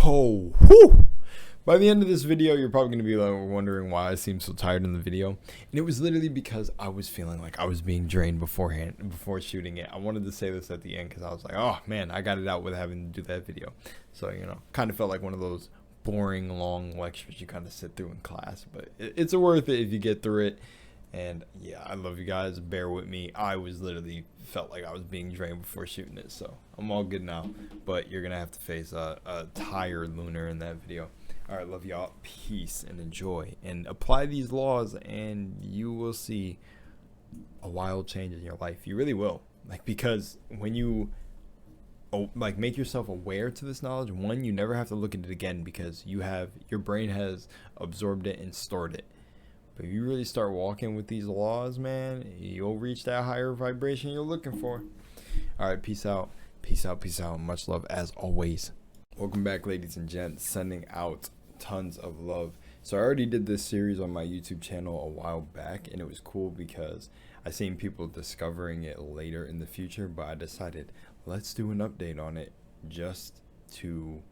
So, whew, by the end of this video, you're probably going to be wondering why I seem so tired in the video. And it was literally because I was feeling like I was being drained before shooting it. I wanted to say this at the end because I was like, oh man, I got it out with having to do that video. So, kind of felt like one of those boring, long lectures you kind of sit through in class. But it's worth it if you get through it. And yeah, I love you guys. Bear with me. I was literally felt like I was being drained before shooting it. So I'm all good now. But you're going to have to face a tired Lunar in that video. All right, love y'all. Peace and enjoy. And apply these laws and you will see a wild change in your life. You really will. Because when you make yourself aware to this knowledge, one, you never have to look at it again because your brain has absorbed it and stored it. But if you really start walking with these laws, man, you'll reach that higher vibration you're looking for. All right, peace out. Peace out, peace out. Much love as always. Welcome back, ladies and gents. Sending out tons of love. So I already did this series on my YouTube channel a while back, and it was cool because I seen people discovering it later in the future, but I decided let's do an update on it just to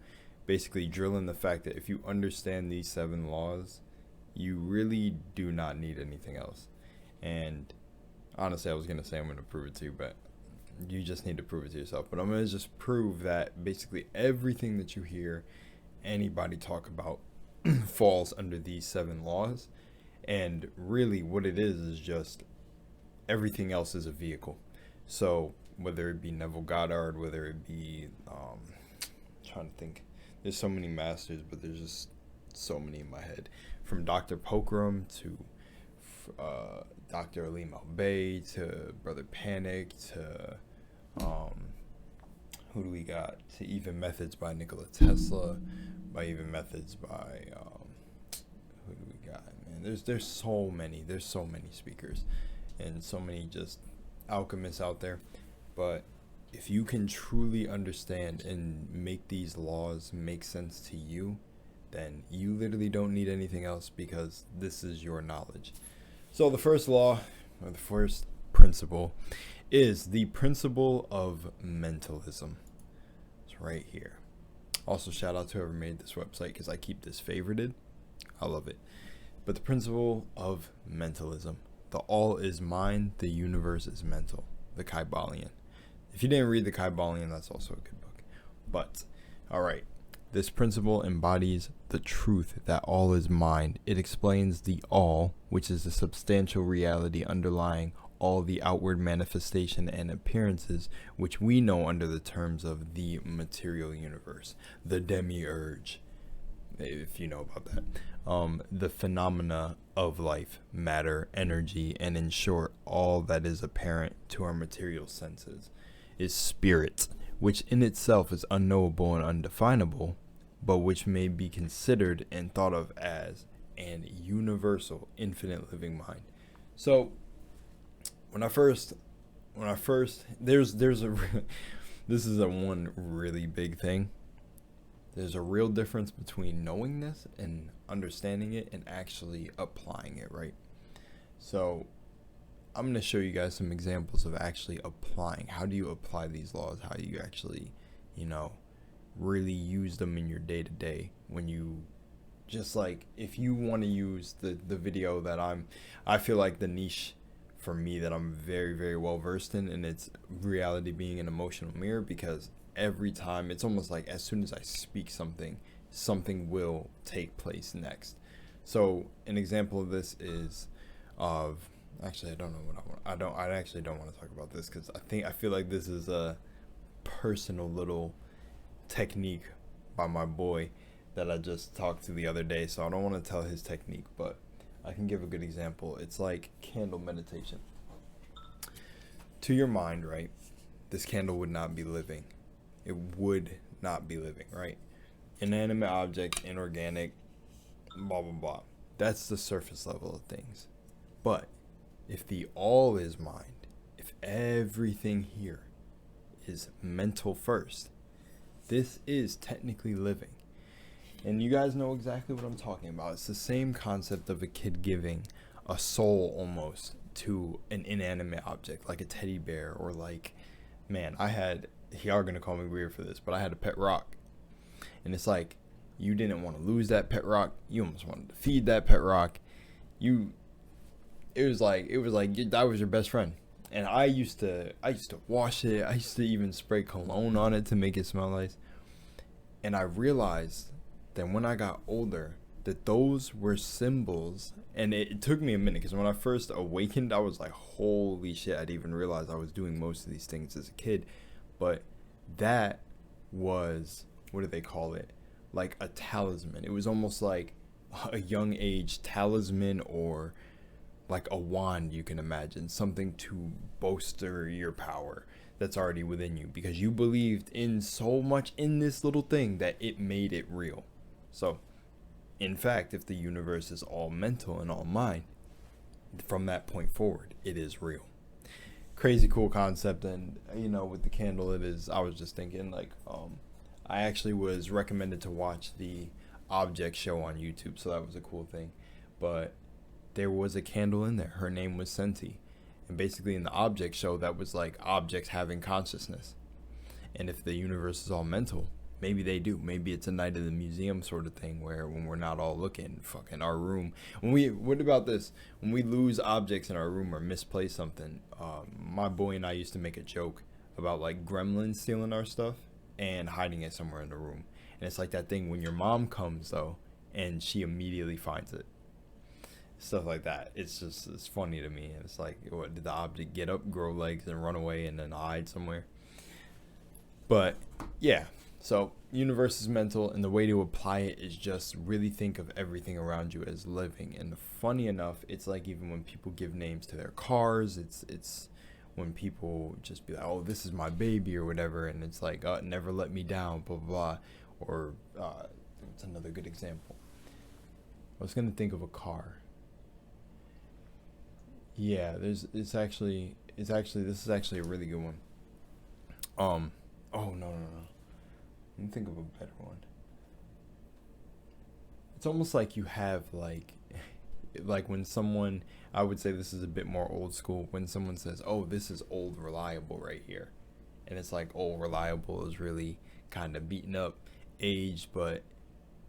basically drill in the fact that if you understand these 7 laws, you really do not need anything else. And honestly, I was going to say I'm going to prove it to you, but you just need to prove it to yourself. But I'm going to just prove that basically everything that you hear anybody talk about falls under these 7 laws. And really what it is just everything else is a vehicle. So whether it be Neville Goddard, whether it be trying to think, there's so many masters, but there's just so many in my head, from Dr. Pokram to Dr. Ali Malbay to Brother Panic to who do we got, to even methods by Nikola Tesla, by even methods by who do we got, man? There's so many speakers and so many just alchemists out there. But if you can truly understand and make these laws make sense to you, then you literally don't need anything else because this is your knowledge. So the first law, or the first principle, is the principle of mentalism. It's right here. Also, shout out to whoever made this website because I keep this favorited. I love it. But the principle of mentalism. The all is mind, the universe is mental. The Kybalion. If you didn't read the Kybalion, that's also a good book. But, alright. This principle embodies the truth that all is mind. It explains the all, which is the substantial reality underlying all the outward manifestation and appearances, which we know under the terms of the material universe, the demiurge, if you know about that, the phenomena of life, matter, energy, and in short, all that is apparent to our material senses is spirit, which in itself is unknowable and undefinable, but which may be considered and thought of as an universal, infinite living mind. So, when I first, this is one really big thing. There's a real difference between knowing this and understanding it and actually applying it, right? So, I'm going to show you guys some examples of actually applying. How do you apply these laws? How do you actually, really use them in your day-to-day when you just if you want to use the video that I feel like the niche for me that I'm very, very well versed in, and it's reality being an emotional mirror, because every time it's almost like as soon as I speak something will take place next. So an example of this is actually, I don't know what I want. I actually don't want to talk about this because I feel like this is a personal little technique by my boy that I just talked to the other day. So I don't want to tell his technique, but I can give a good example. It's like candle meditation. To your mind, right? This candle would not be living. It would not be living, right? Inanimate object, inorganic, blah, blah, blah. That's the surface level of things. But if the all is mind, if everything here is mental first, this is technically living. And you guys know exactly what I'm talking about. It's the same concept of a kid giving a soul almost to an inanimate object, like a teddy bear, or y'all are gonna call me weird for this, but I had a pet rock. And it's like, you didn't want to lose that pet rock. You almost wanted to feed that pet rock. It was like that was your best friend. And I used to wash it. I used to even spray cologne on it to make it smell nice. And I realized that when I got older, that those were symbols. And it took me a minute, because when I first awakened, I was like, holy shit, I didn't even realize I was doing most of these things as a kid. But that was, what do they call it? Like a talisman. It was almost like a young age talisman, or like a wand, you can imagine. Something to bolster your power that's already within you, because you believed in so much in this little thing that it made it real. So, in fact, if the universe is all mental and all mind, from that point forward, it is real. Crazy cool concept. And with the candle, it is, I was just thinking, like, I actually was recommended to watch the Object show on YouTube, so that was a cool thing. But there was a candle in there. Her name was Senti. And basically in the Object show, that was like objects having consciousness. And if the universe is all mental, maybe they do. Maybe it's a night of the museum sort of thing, where when we're not all looking, fucking our room. What about this? When we lose objects in our room or misplace something, my boy and I used to make a joke about like gremlins stealing our stuff and hiding it somewhere in the room. And it's like that thing when your mom comes, though, and she immediately finds it. Stuff like that. It's funny to me. And it's like, what, did the object get up, grow legs, and run away and then hide somewhere? But yeah, so universe is mental, and the way to apply it is just really think of everything around you as living. And funny enough, it's like even when people give names to their cars, it's when people just be like, oh, this is my baby or whatever, and it's like, never let me down, blah blah blah. Or what's another good example? I was gonna think of a car. Yeah, this is actually a really good one. Oh no. Let me think of a better one. It's almost like you have like when someone, I would say this is a bit more old school, when someone says, oh, this is old reliable right here. And it's like old reliable is really kind of beaten up, aged, but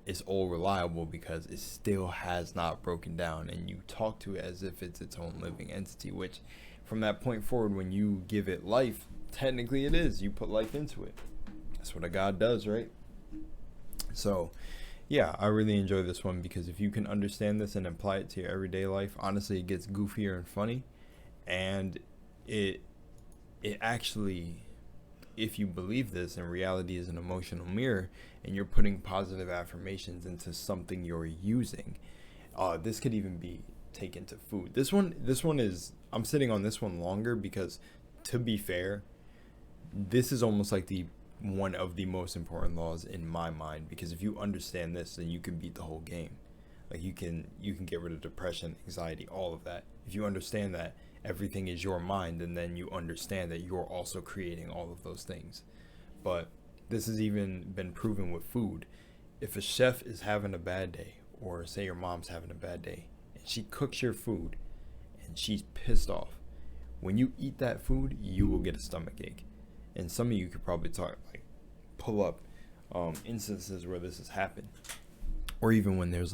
it's old reliable because it still has not broken down, and you talk to it as if it's its own living entity, which from that point forward, when you give it life, technically it is. You put life into it. That's what a god does, right? So yeah, I really enjoy this one, because if you can understand this and apply it to your everyday life, honestly, it gets goofier and funny. And it actually, if you believe this, and reality is an emotional mirror, and you're putting positive affirmations into something you're using, this could even be taken to food. This one is, I'm sitting on this one longer, because to be fair, this is almost like one of the most important laws in my mind, because if you understand this, then you can beat the whole game. Like you can get rid of depression, anxiety, all of that. If you understand that everything is your mind, and then you understand that you're also creating all of those things. But this has even been proven with food. If a chef is having a bad day, or say your mom's having a bad day, and she cooks your food and she's pissed off, when you eat that food, you will get a stomach ache. And some of you could probably pull up instances where this has happened. Or even when there's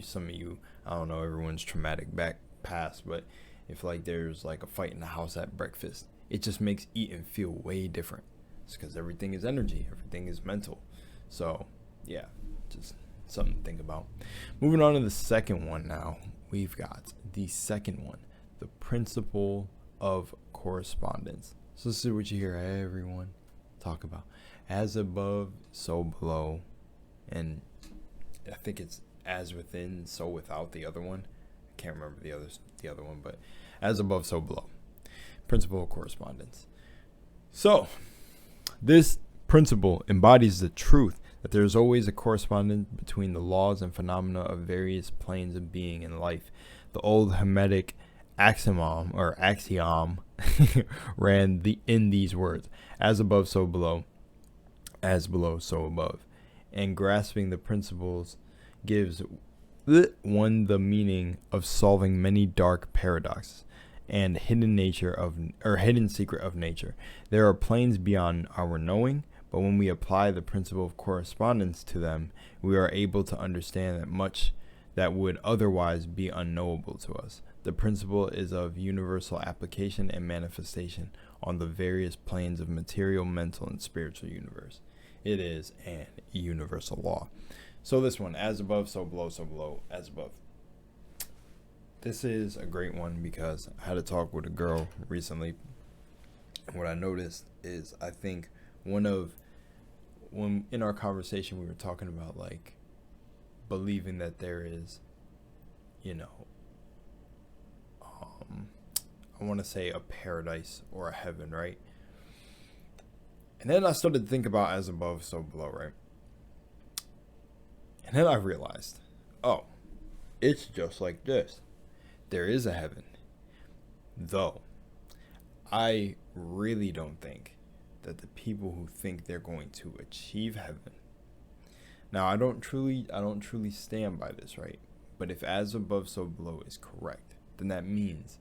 some of you, I don't know, everyone's traumatic back past, but if there's a fight in the house at breakfast, it just makes eating feel way different. It's because everything is energy, everything is mental. So yeah, just something to think about. Moving on to the second one now. We've got the second one, the principle of correspondence. So this is what you hear everyone talk about. As above, so below. And I think it's as within, so without, the other one. I can't remember the other one, but as above, so below. Principle of correspondence. So this principle embodies the truth that there is always a correspondence between the laws and phenomena of various planes of being in life. The old Hermetic axiom ran in these words: as above, so below; as below, so above. And grasping the principles gives one the meaning of solving many dark paradoxes and hidden secret of nature. There are planes beyond our knowing, But when we apply the principle of correspondence to them, we are able to understand that much that would otherwise be unknowable to us. The principle is of universal application and manifestation on the various planes of material, mental, and spiritual universe. It is an universal law. So this one, as above, so below, as above. This is a great one because I had a talk with a girl recently. And what I noticed is I think when in our conversation we were talking about like believing that there is, I want to say a paradise or a heaven, right? And then I started to think about as above, so below, right? And then I realized, oh, it's just like this. There is a heaven. Though, I really don't think that the people who think they're going to achieve heaven. Now, I don't truly stand by this, right? But if as above, so below is correct, then that means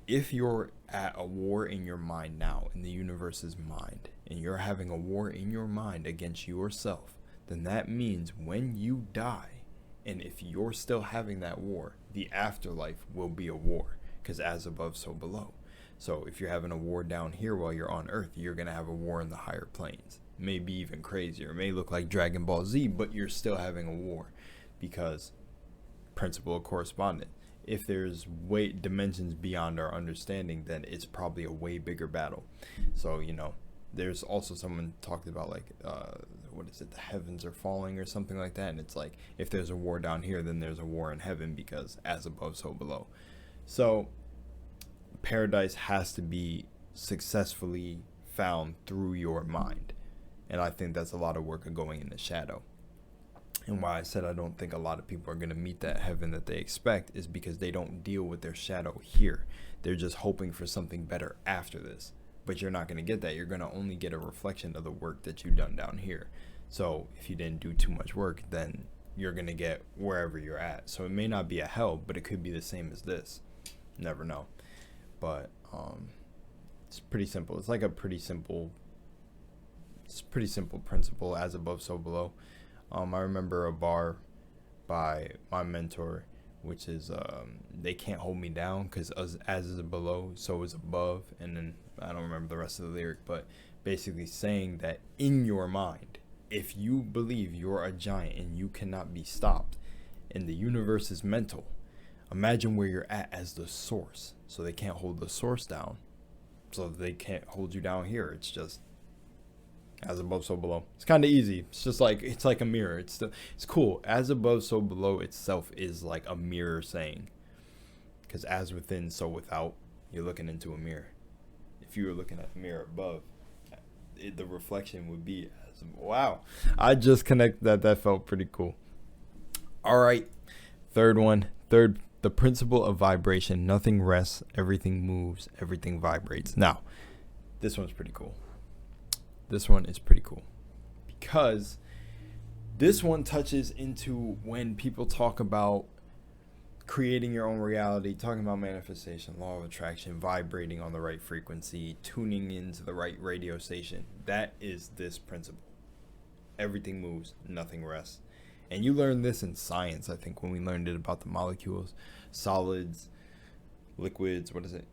if you're at a war in your mind now, in the universe's mind, and you're having a war in your mind against yourself, then that means when you die, and if you're still having that war, the afterlife will be a war, because as above, so below. So if you're having a war down here while you're on Earth, you're going to have a war in the higher planes. Maybe even crazier. It may look like Dragon Ball Z, but you're still having a war, because principle of correspondence. If there's dimensions beyond our understanding, then it's probably a way bigger battle. So, there's also someone talked about like, what is it? The heavens are falling or something like that. And it's like, if there's a war down here, then there's a war in heaven, because as above, so below. So paradise has to be successfully found through your mind. And I think that's a lot of work of going in the shadow. And why I said I don't think a lot of people are going to meet that heaven that they expect is because they don't deal with their shadow here. They're just hoping for something better after this. But you're not going to get that. You're going to only get a reflection of the work that you've done down here. So if you didn't do too much work, then you're going to get wherever you're at. So it may not be a hell, but it could be the same as this. Never know. But it's pretty simple. It's like a pretty simple principle, as above, so below. I remember a bar by my mentor, which is they can't hold me down, because as is below, so is above. And then I don't remember the rest of the lyric, but basically saying that in your mind, if you believe you're a giant and you cannot be stopped, and the universe is mental, imagine where you're at as the source. So they can't hold the source down, so they can't hold you down here. It's just as above, so below. It's kind of easy. It's just like, it's like a mirror. It's cool. As above, so below itself is like a mirror saying, because as within, so without. You're looking into a mirror. If you were looking at the mirror above, the reflection would be as, wow. I just connected that. That felt pretty cool. All right. Third, the principle of vibration. Nothing rests, everything moves, everything vibrates. Now, this one's pretty cool. This one is pretty cool because this one touches into when people talk about creating your own reality, talking about manifestation, law of attraction, vibrating on the right frequency, tuning into the right radio station. That is this principle. Everything moves, nothing rests. And you learned this in science, I think, when we learned it about the molecules, solids, liquids,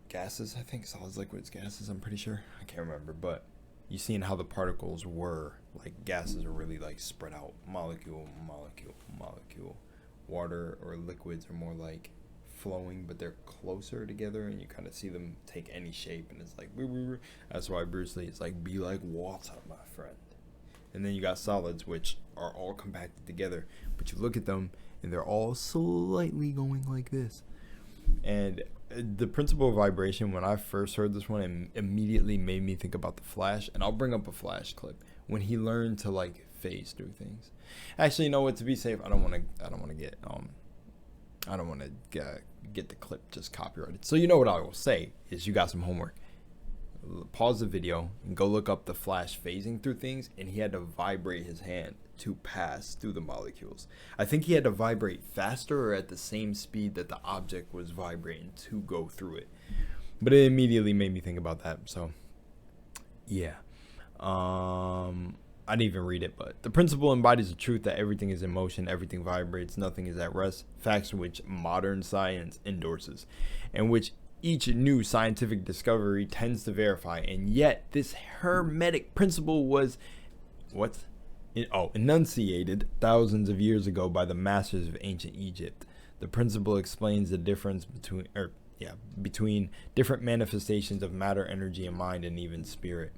gases, I think, solids, liquids, gases, I'm pretty sure. I can't remember, but you seen how the particles were, like gases are really like spread out, molecule, molecule, molecule. Water or liquids are more like flowing, but they're closer together, and you kind of see them take any shape, and it's like, that's why Bruce Lee is like, be like water, my friend. And then you got solids, which are all compacted together, but you look at them and they're all slightly going like this. And the principle of vibration, when I first heard this one, it immediately made me think about the Flash. And I'll bring up a Flash clip when he learned to like phase through things. Actually, you know what? To be safe, I don't want to get the clip just copyrighted. So you know what I will say is, you got some homework. Pause the video and go look up the Flash phasing through things, and he had to vibrate his hand to pass through the molecules. I think he had to vibrate faster or at the same speed that the object was vibrating to go through it. But it immediately made me think about that. So, yeah. I didn't even read it, but the principle embodies the truth that everything is in motion, everything vibrates, nothing is at rest, facts which modern science endorses, and which each new scientific discovery tends to verify. And yet, this hermetic principle was enunciated thousands of years ago by the masters of ancient Egypt. The principle explains the difference between different manifestations of matter, energy, and mind, and even spirit.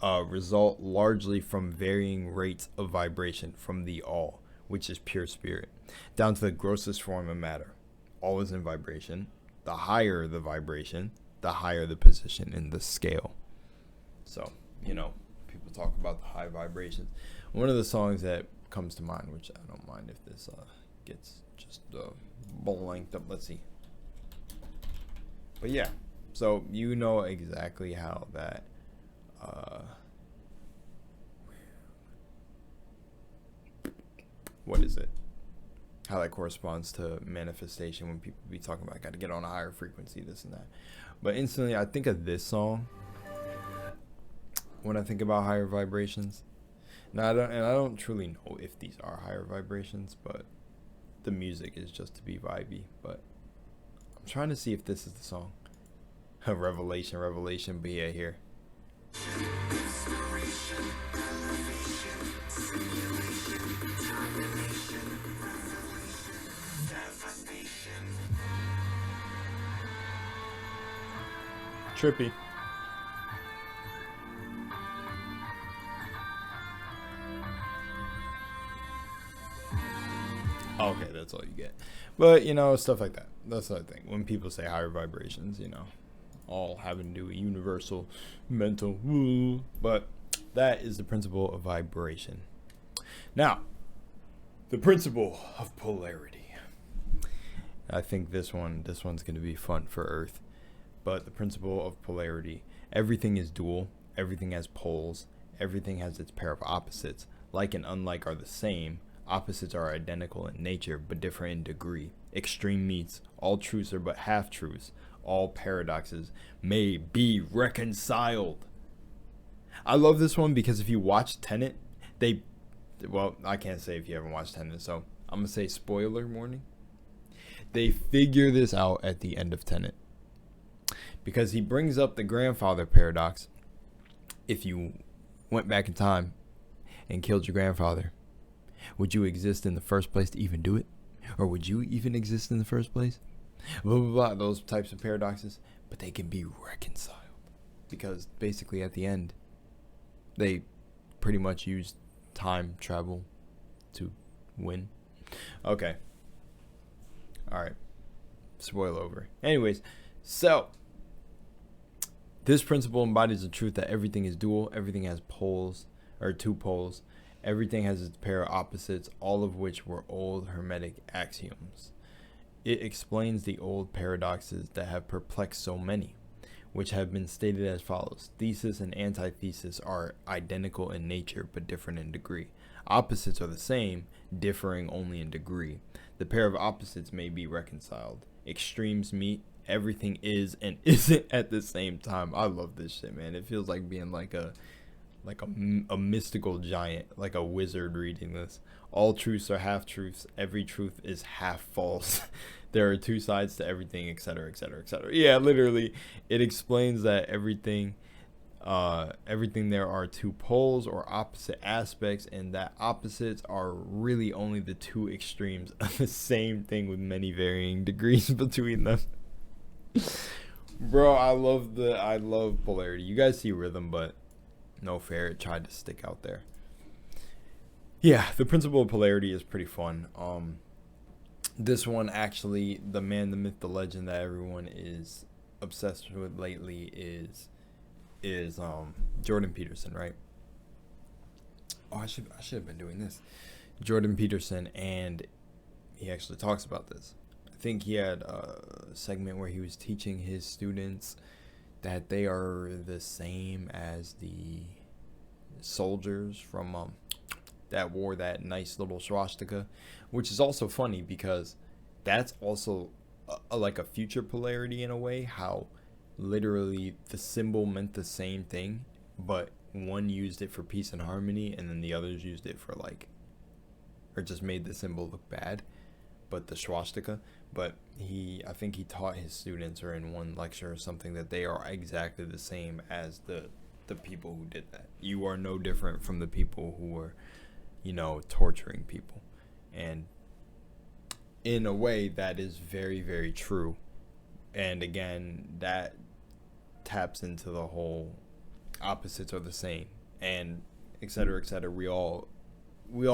Result largely from varying rates of vibration from the all, which is pure spirit, down to the grossest form of matter. All is in vibration. The higher the vibration, the higher the position in the scale. So, people talk about the high vibrations. One of the songs that comes to mind, which I don't mind if this gets just blanked up. Let's see. But yeah, so you know exactly how that what is it? How that corresponds to manifestation when people be talking about, I got to get on a higher frequency, this and that. But instantly, I think of this song when I think about higher vibrations. Now, I don't truly know if these are higher vibrations, but the music is just to be vibey. But I'm trying to see if this is the song. Revelation, but yeah, here. Trippy. Okay, that's all you get. But, stuff like that. That's the other thing. When people say higher vibrations, all having to do with universal mental woo. But that is the principle of vibration. Now, the principle of polarity. I think this one's going to be fun for Earth. But the principle of polarity. Everything is dual. Everything has poles. Everything has its pair of opposites. Like and unlike are the same. Opposites are identical in nature, but different in degree. Extreme meets. All truths are but half-truths. All paradoxes may be reconciled. I love this one because if you watch Tenet, I can't say if you haven't watched Tenet, so I'm going to say spoiler warning. They figure this out at the end of Tenet. Because he brings up the grandfather paradox. If you went back in time and killed your grandfather, would you exist in the first place to even do it? Or would you even exist in the first place? Blah, blah, blah, those types of paradoxes. But they can be reconciled. Because basically at the end, they pretty much use time travel to win. Okay. Alright. Spoil over. Anyways, so this principle embodies the truth that everything is dual, everything has poles, or two poles. Everything has its pair of opposites, all of which were old Hermetic axioms. It explains the old paradoxes that have perplexed so many, which have been stated as follows. Thesis and antithesis are identical in nature, but different in degree. Opposites are the same, differing only in degree. The pair of opposites may be reconciled. Extremes meet. Everything is and isn't at the same time. I love this shit, man. It feels like being like a mystical giant, like a wizard reading this. All truths are half-truths. Every truth is half false. There are two sides to everything, etc., etc., etc. Yeah, literally, it explains that everything there are two poles or opposite aspects, and that opposites are really only the two extremes of the same thing with many varying degrees between them. Bro, I love polarity. You guys see rhythm, but no fair. It tried to stick out there. Yeah, the principle of polarity is pretty fun. This one actually, the man, the myth, the legend that everyone is obsessed with lately is Jordan Peterson, right? Oh, I should have been doing this. Jordan Peterson, and he actually talks about this. I think he had a segment where he was teaching his students that they are the same as the soldiers from that wore that nice little swastika, which is also funny because that's also like a future polarity in a way, how literally the symbol meant the same thing, but one used it for peace and harmony, and then the others used it for like, or just made the symbol look bad, but the swastika. But I think he taught his students, or in one lecture or something, that they are exactly the same as the people who did that. You are no different from the people who were, torturing people. And in a way, that is very, very true. And again, that taps into the whole opposites are the same, and et cetera, et cetera. We all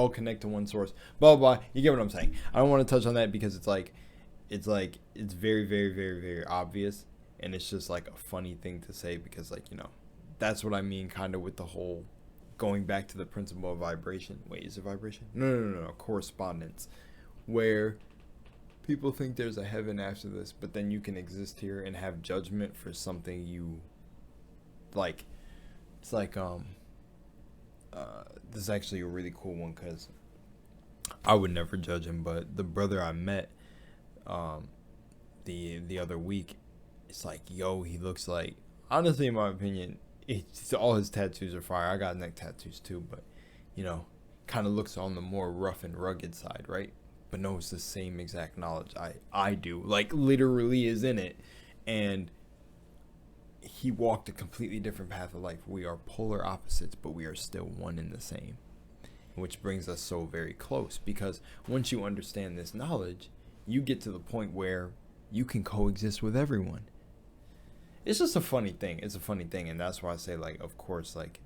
connect to one source, blah, blah, blah. You get what I'm saying. I don't want to touch on that because it's very, very, very, very obvious, and it's just like a funny thing to say because, like, that's what I mean kind of with the whole going back to the principle of vibration. Wait, is it vibration? No, correspondence, where people think there's a heaven after this, but then you can exist here and have judgment for something you like. It's like this is actually a really cool one because I would never judge him, but the brother I met the other week, it's like, yo, he looks like, honestly, in my opinion, all his tattoos are fire. I got neck tattoos too, but kind of looks on the more rough and rugged side, right? But knows the same exact knowledge I do, like literally is in it. And he walked a completely different path of life. We are polar opposites, but we are still one and the same, which brings us so very close, because once you understand this knowledge, you get to the point where you can coexist with everyone. It's just a funny thing. It's a funny thing. And that's why I say, like, of course, like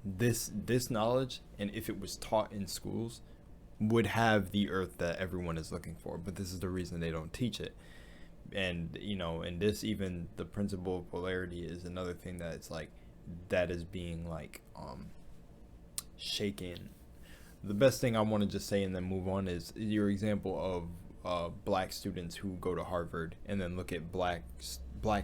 this knowledge, and if it was taught in schools, would have the earth that everyone is looking for. But this is the reason they don't teach it. And and this, even the principle of polarity, is another thing that it's like, that is being like shaken. The best thing I want to just say and then move on is your example of black students who go to Harvard and then look at black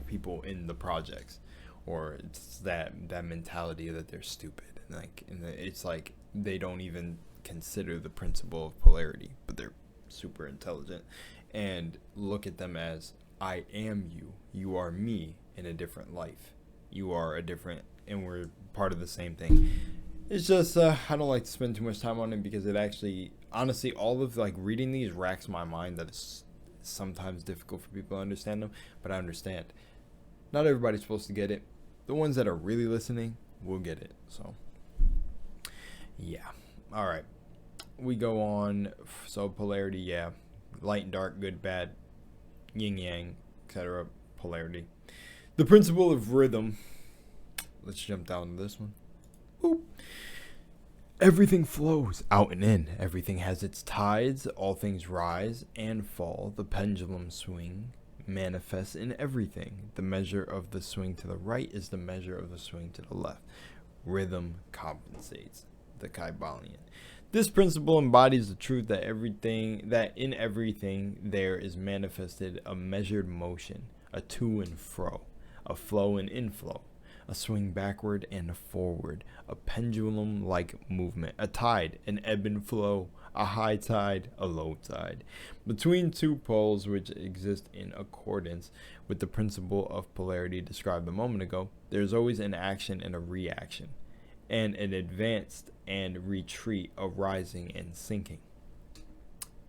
people in the projects, or it's that mentality that they're stupid, and it's like they don't even consider the principle of polarity, but they're super intelligent, and look at them as, I am you, you are me in a different life, you are a different, and we're part of the same thing. It's just I don't like to spend too much time on it because it actually, honestly, all of like reading these racks my mind that it's sometimes difficult for people to understand them, but I understand. Not everybody's supposed to get it. The ones that are really listening will get it. So yeah. All right. We go on. So polarity, yeah. Light and dark, good, bad, yin yang, etc. Polarity. The principle of rhythm. Let's jump down to this one. Boop. Everything flows out and in. Everything has its tides. All things rise and fall. The pendulum swing manifests in everything. The measure of the swing to the right is the measure of the swing to the left. Rhythm compensates. The Kybalion. This principle embodies the truth that in everything there is manifested a measured motion, a to and fro, a flow and inflow, a swing backward and forward, a pendulum-like movement, a tide, an ebb and flow, a high tide, a low tide. Between two poles which exist in accordance with the principle of polarity described a moment ago, there is always an action and a reaction, and an advance and retreat, a rising and sinking.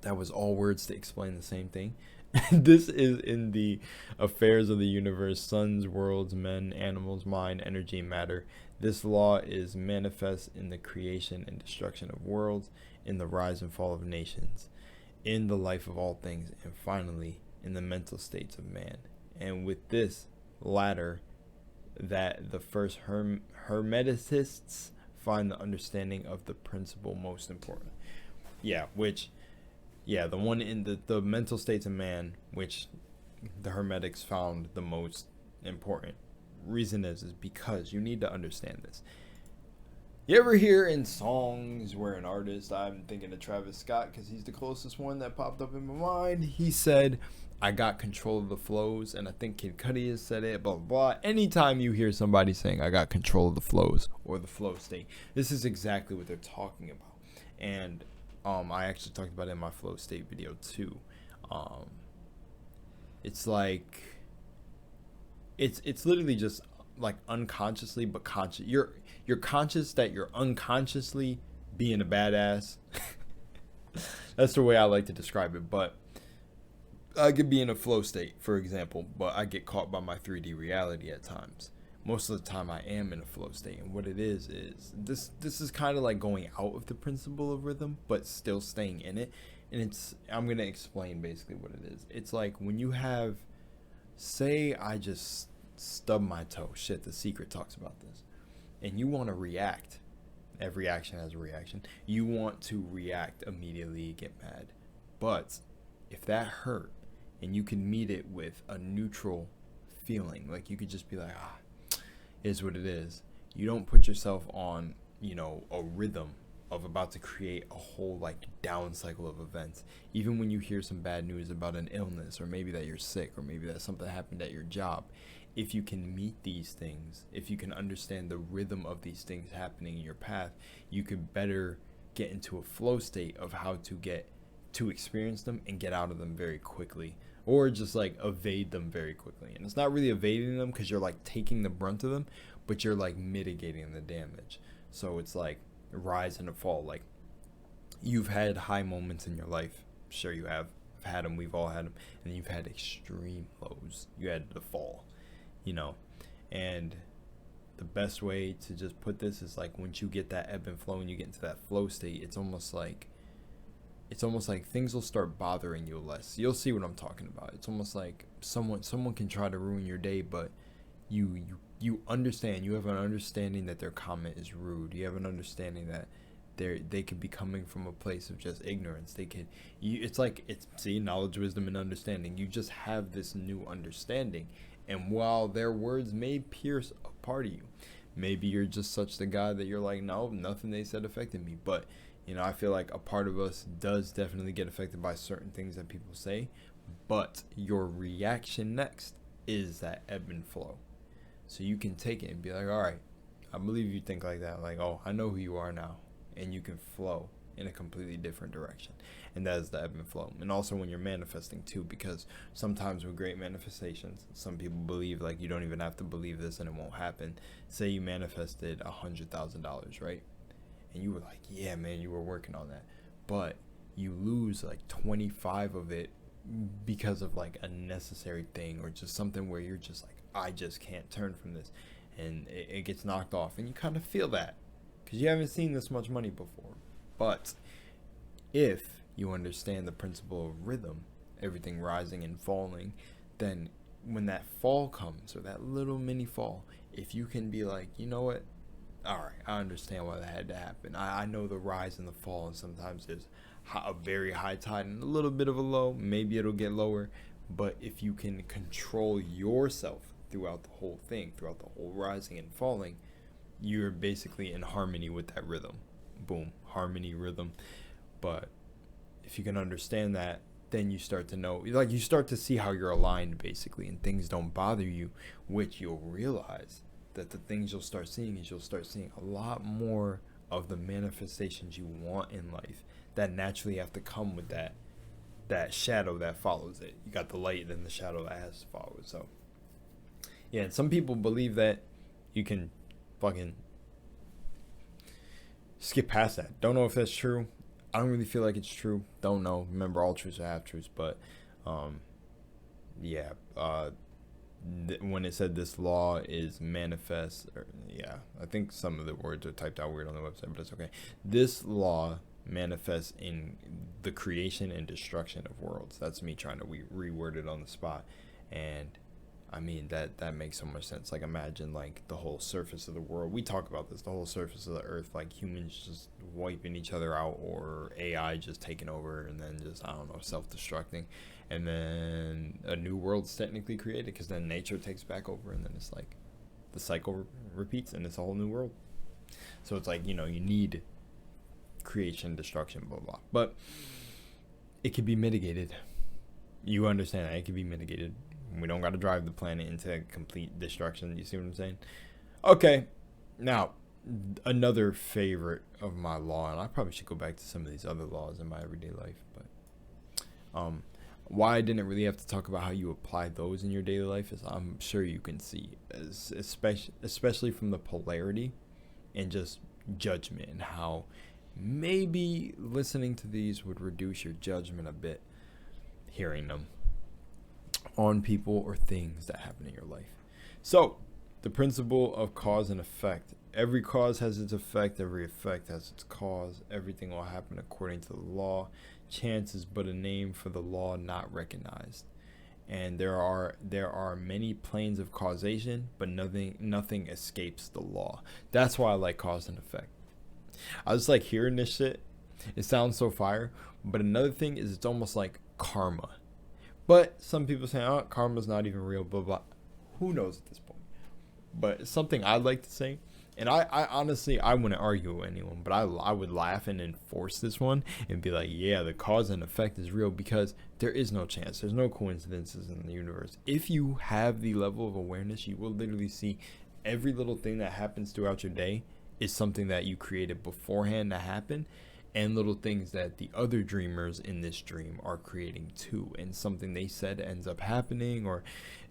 That was all words to explain the same thing. This is in the affairs of the universe, suns, worlds, men, animals, mind, energy, matter. This law is manifest in the creation and destruction of worlds, in the rise and fall of nations, in the life of all things, and finally in the mental states of man. And with this latter, that the first Hermeticists find the understanding of the principle most important. The one in the mental states of man, which the Hermetics found the most important. Reason is because you need to understand this. You ever hear in songs where an artist, I'm thinking of Travis Scott because he's the closest one that popped up in my mind, he said, I got control of the flows, and I think Kid Cudi has said it, blah, blah, blah. Anytime you hear somebody saying, I got control of the flows or the flow state, this is exactly what they're talking about. And I actually talked about it in my flow state video too. It's like, it's literally just like unconsciously, but conscious. You're conscious that you're unconsciously being a badass. That's the way I like to describe it. But I could be in a flow state, for example, but I get caught by my 3D reality at times. Most of the time I am in a flow state, and what it is this is kind of like going out of the principle of rhythm but still staying in it. And I'm going to explain basically what it is. It's like when you have, say I just stubbed my toe, shit, The Secret talks about this, and you want to react. Every action has a reaction. You want to react immediately, get mad. But if that hurt and you can meet it with a neutral feeling, like you could just be like, is what it is. You don't put yourself on, a rhythm of about to create a whole like down cycle of events. Even when you hear some bad news about an illness, or maybe that you're sick, or maybe that something happened at your job, if you can meet these things, if you can understand the rhythm of these things happening in your path, you could better get into a flow state of how to get to experience them and get out of them very quickly, or just like evade them very quickly. And it's not really evading them because you're like taking the brunt of them, but you're like mitigating the damage. So it's like a rise and a fall. Like, you've had high moments in your life. Sure you have. I've had them. We've all had them. And then you've had extreme lows. You had the fall, and the best way to just put this is like, once you get that ebb and flow and you get into that flow state, it's almost like things will start bothering you less. You'll see what I'm talking about. It's almost like someone can try to ruin your day, but you understand. You have an understanding that their comment is rude. You have an understanding that they could be coming from a place of just ignorance. It's knowledge, wisdom, and understanding. You just have this new understanding. And while their words may pierce a part of you, maybe you're just such the guy that you're like, no, nothing they said affected me. But I feel like a part of us does definitely get affected by certain things that people say, but your reaction next is that ebb and flow. So you can take it and be like, all right, I believe you think like that. Like, oh, I know who you are now. And you can flow in a completely different direction. And that is the ebb and flow. And also when you're manifesting too, because sometimes with great manifestations, some people believe like you don't even have to believe this and it won't happen. Say you manifested $100,000, right? And you were like, yeah, man, you were working on that. But you lose like 25 of it because of like a necessary thing, or just something where you're just like, I just can't turn from this. And it gets knocked off. And you kind of feel that because you haven't seen this much money before. But if you understand the principle of rhythm, everything rising and falling, then when that fall comes, or that little mini fall, if you can be like, you know what? All right, I understand why that had to happen. I know the rise and the fall, and sometimes there's a very high tide and a little bit of a low. Maybe it'll get lower. But if you can control yourself throughout the whole thing, throughout the whole rising and falling, you're basically in harmony with that rhythm. Boom, harmony, rhythm. But if you can understand that, then you start to know, like, you start to see how you're aligned basically, and things don't bother you, which you'll realize that the things you'll start seeing is you'll start seeing a lot more of the manifestations you want in life that naturally have to come with that shadow that follows it. You got the light and the shadow that has to follow it. So yeah, and some people believe that you can fucking skip past that. Don't know if that's true. I don't really feel like it's true. Don't know. Remember, all truths are half truths. But when it said this law is manifest, I think some of the words are typed out weird on the website, but it's okay. This law manifests in the creation and destruction of worlds. That's me trying to reword it on the spot. And I mean, that makes so much sense. Like, imagine like the whole surface of the world. We talk about this, the whole surface of the earth, like humans just wiping each other out, or AI just taking over, and then just, I don't know, self-destructing. And then a new world's technically created, because then nature takes back over, and then it's like the cycle repeats, and it's a whole new world. So it's like, you need creation, destruction, blah, blah. But it can be mitigated. You understand that it can be mitigated. We don't got to drive the planet into complete destruction. You see what I'm saying? Okay. Now, another favorite of my law, and I probably should go back to some of these other laws in my everyday life, but Why I didn't really have to talk about how you apply those in your daily life is I'm sure you can see, especially from the polarity and just judgment, and how maybe listening to these would reduce your judgment a bit, hearing them on people or things that happen in your life. So, the principle of cause and effect. Every cause has its effect, every effect has its cause. Everything will happen according to the law. Chance is but a name for the law not recognized. And there are many planes of causation, but nothing escapes the law. That's why I like cause and effect. I just like hearing this shit. It sounds so fire. But another thing is it's almost like karma. But some people say, oh, karma's not even real, blah, blah. Who knows at this point? But it's something I'd like to say. And I honestly, I wouldn't argue with anyone, but I would laugh and enforce this one and be like, yeah, the cause and effect is real, because there is no chance. There's no coincidences in the universe. If you have the level of awareness, you will literally see every little thing that happens throughout your day is something that you created beforehand to happen, and little things that the other dreamers in this dream are creating too, and something they said ends up happening, or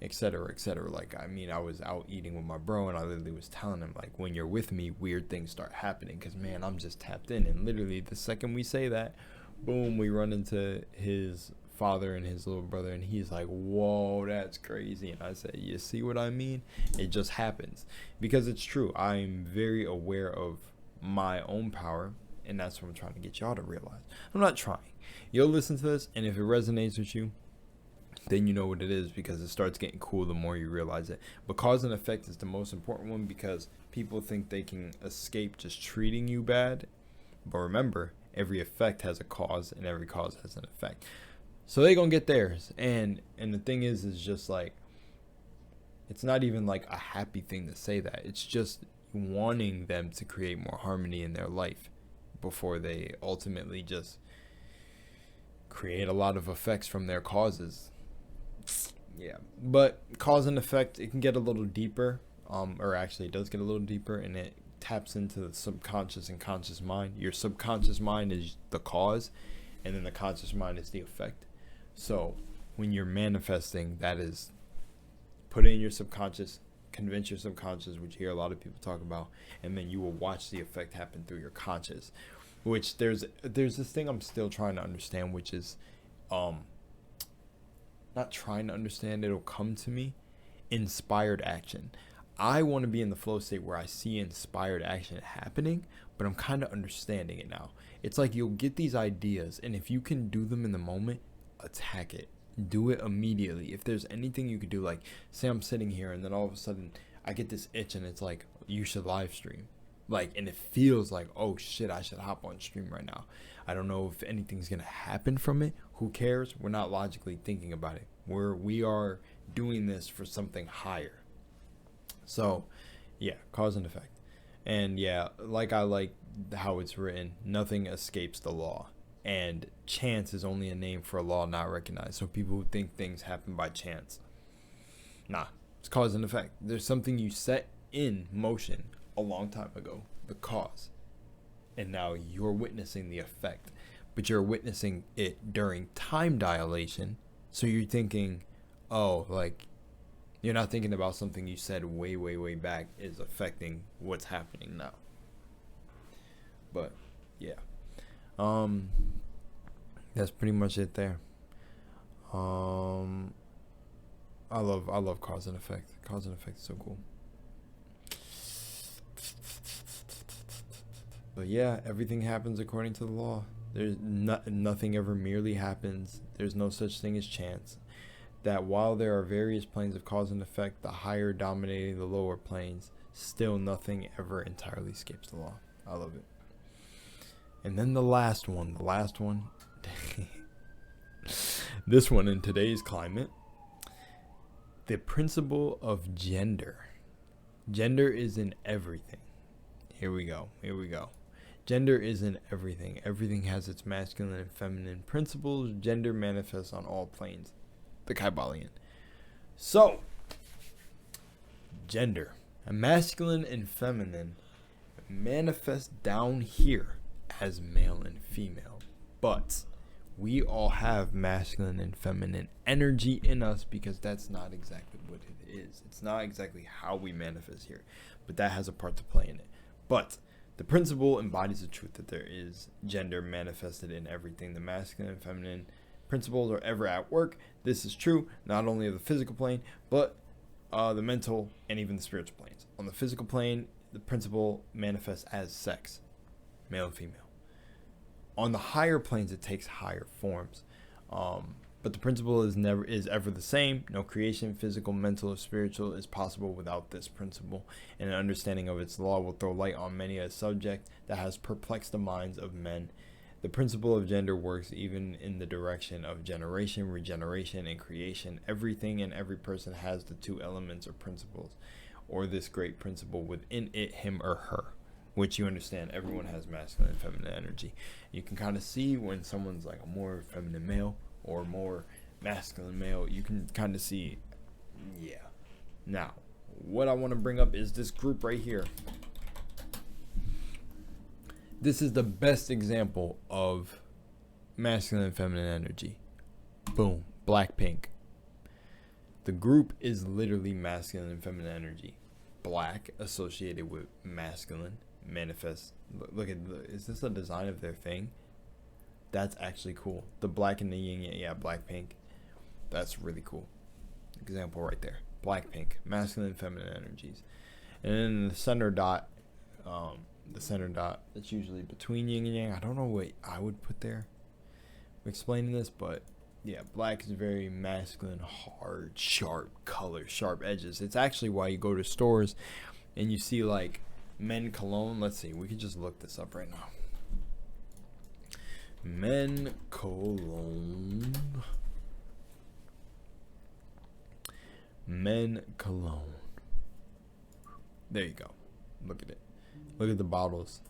etc., etc. Like, I mean, I was out eating with my bro, and I literally was telling him, like, when you're with me, weird things start happening, because, man, I'm just tapped in. And literally the second we say that, boom, we run into his father and his little brother, and he's like, whoa, that's crazy. And I said, you see what I mean? It just happens, because it's true. I'm very aware of my own power, and that's what I'm trying to get y'all to realize. I'm not trying. You'll listen to this, and if it resonates with you, then you know what it is, because it starts getting cool the more you realize it. But cause and effect is the most important one, because people think they can escape just treating you bad. But remember, every effect has a cause, and every cause has an effect. So they gonna get theirs. And the thing is just like, it's not even like a happy thing to say that. It's just wanting them to create more harmony in their life before they ultimately just create a lot of effects from their causes. Yeah, but cause and effect, it can get a little deeper, or actually it does get a little deeper, and it taps into the subconscious and conscious mind. Your subconscious mind is the cause, and then the conscious mind is the effect. So when you're manifesting, that is, put it in your subconscious, convince your subconscious, which you hear a lot of people talk about, and then you will watch the effect happen through your conscious. Which there's this thing I'm still trying to understand, which is not trying to understand, it'll come to me, inspired action. I want to be in the flow state where I see inspired action happening, but I'm kind of understanding it now. It's like you'll get these ideas, and if you can do them in the moment, attack it. Do it immediately. If there's anything you could do, like say I'm sitting here and then all of a sudden I get this itch and it's like, you should live stream. Like, and it feels like, oh shit, I should hop on stream right now. I don't know if anything's gonna happen from it. Who cares? We're not logically thinking about it. We are doing this for something higher. So yeah, cause and effect. And yeah, like I like how it's written, nothing escapes the law. And chance is only a name for a law not recognized. So people who think things happen by chance, nah, it's cause and effect. There's something you set in motion a long time ago, the cause, and now you're witnessing the effect, but you're witnessing it during time dilation. So you're thinking, oh, like, you're not thinking about something you said way, way, way back is affecting what's happening now. But yeah, that's pretty much it there. I love cause and effect. Cause and effect is so cool. But yeah, everything happens according to the law. There's nothing ever merely happens. There's no such thing as chance. That while there are various planes of cause and effect, the higher dominating the lower planes, still nothing ever entirely escapes the law. I love it. And then the last one. This one, in today's climate, the principle of gender. Gender is in everything. Here we go. Gender is in everything. Everything has its masculine and feminine principles. Gender manifests on all planes. The Kybalion. So, gender, a masculine and feminine, manifest down here as male and female. But We all have masculine and feminine energy in us, because that's not exactly what it is. It's not exactly how we manifest here, but that has a part to play in it. But the principle embodies the truth that there is gender manifested in everything. The masculine and feminine principles are ever at work. This is true not only of the physical plane, but the mental and even the spiritual planes. On the physical plane, the principle manifests as sex, male and female. On the higher planes, it takes higher forms, but the principle is ever the same. No creation, physical, mental, or spiritual, is possible without this principle, and an understanding of its law will throw light on many a subject that has perplexed the minds of men. The principle of gender works even in the direction of generation, regeneration, and creation. Everything and every person has the two elements or principles, or this great principle within it, him or her, which you understand everyone has masculine and feminine energy. You can kind of see when someone's like a more feminine male or more masculine male. You can kind of see, yeah. Now, what I want to bring up is this group right here. This is the best example of masculine and feminine energy. Boom, Blackpink. The group is literally masculine and feminine energy. Black associated with masculine manifest. Look at, is this a design of their thing? That's actually cool. The black and the yin, yeah, Blackpink. That's really cool. Example right there. Blackpink, masculine and feminine energies. And then the center dot, that's usually between yin and yang. I don't know what I would put there explaining this, but yeah, black is very masculine, hard, sharp color, sharp edges. It's actually why you go to stores and you see like men cologne. Let's see, we can just look this up right now. Men cologne. Men cologne. There you go. Look at it. Look at the bottles.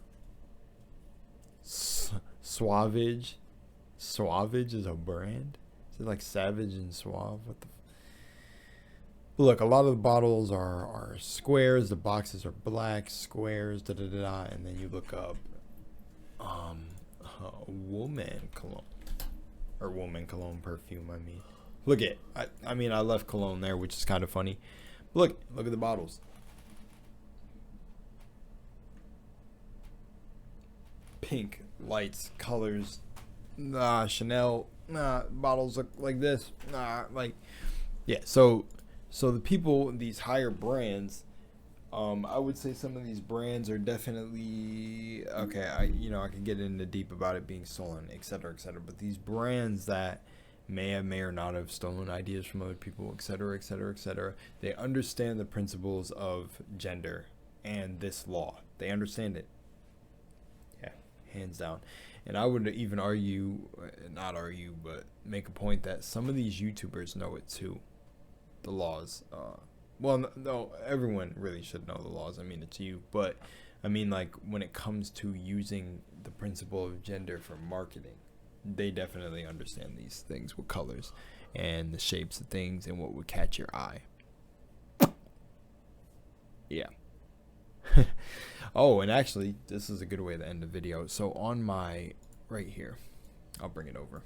Suavage. Suavage is a brand? Is it like Savage and Suave? What the Look, a lot of the bottles are squares. The boxes are black, squares, and then you look up woman cologne. Or woman cologne perfume, I mean. Look at, I mean, I left cologne there, which is kind of funny. Look at the bottles. Pink, lights, colors. Chanel, bottles look like this. Yeah, so the people, these higher brands, I would say some of these brands are definitely, okay, I can get into deep about it being stolen, etc., but these brands that may or not have stolen ideas from other people, etc., they understand the principles of gender and this law. They understand it. Yeah, hands down. And I would even but make a point that some of these YouTubers know it too. The laws. Well, no, everyone really should know the laws. I mean, it's you. But, I mean, like, when it comes to using the principle of gender for marketing, they definitely understand these things with colors and the shapes of things and what would catch your eye. Yeah. Oh, and actually, this is a good way to end the video. So on my, right here, I'll bring it over.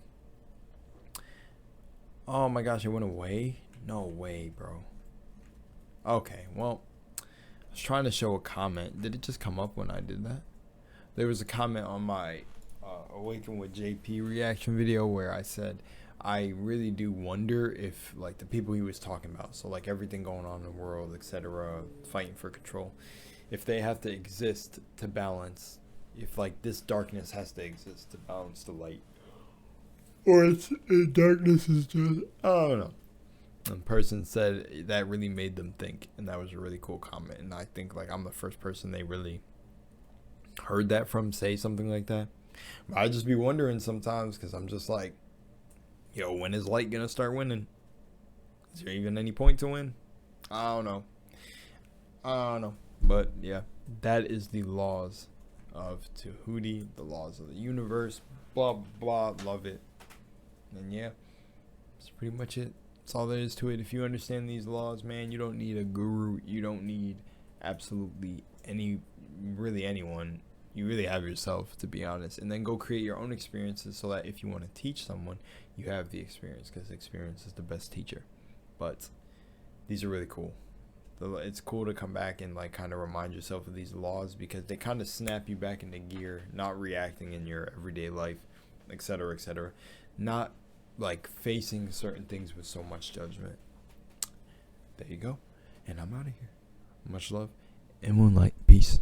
Oh my gosh, it went away? No way, bro. Okay, well, I was trying to show a comment. Did it just come up when I did that? There was a comment on my Awaken with JP reaction video where I said, I really do wonder if, like, the people he was talking about, so like everything going on in the world, etc., fighting for control, if they have to exist to balance, if like this darkness has to exist to balance the light, or it's darkness is just, I don't know. And person said that really made them think, and that was a really cool comment. And I think like I'm the first person they really heard that from say something like that. But I just be wondering sometimes, because I'm just like, yo, when is light gonna start winning? Is there even any point to win? I don't know. But yeah, that is the laws of Tahuti, the laws of the universe, blah blah, love it. And yeah, that's pretty much it. That's all there is to it. If you understand these laws, man, you don't need a guru. You don't need absolutely anyone. You really have yourself, to be honest. And then go create your own experiences so that if you want to teach someone, you have the experience, because experience is the best teacher. But these are really cool. It's cool to come back and like kind of remind yourself of these laws, because they kind of snap you back into gear, not reacting in your everyday life, etc., etc. Not like facing certain things with so much judgment. There you go. And I'm out of here. Much love and moonlight. Peace.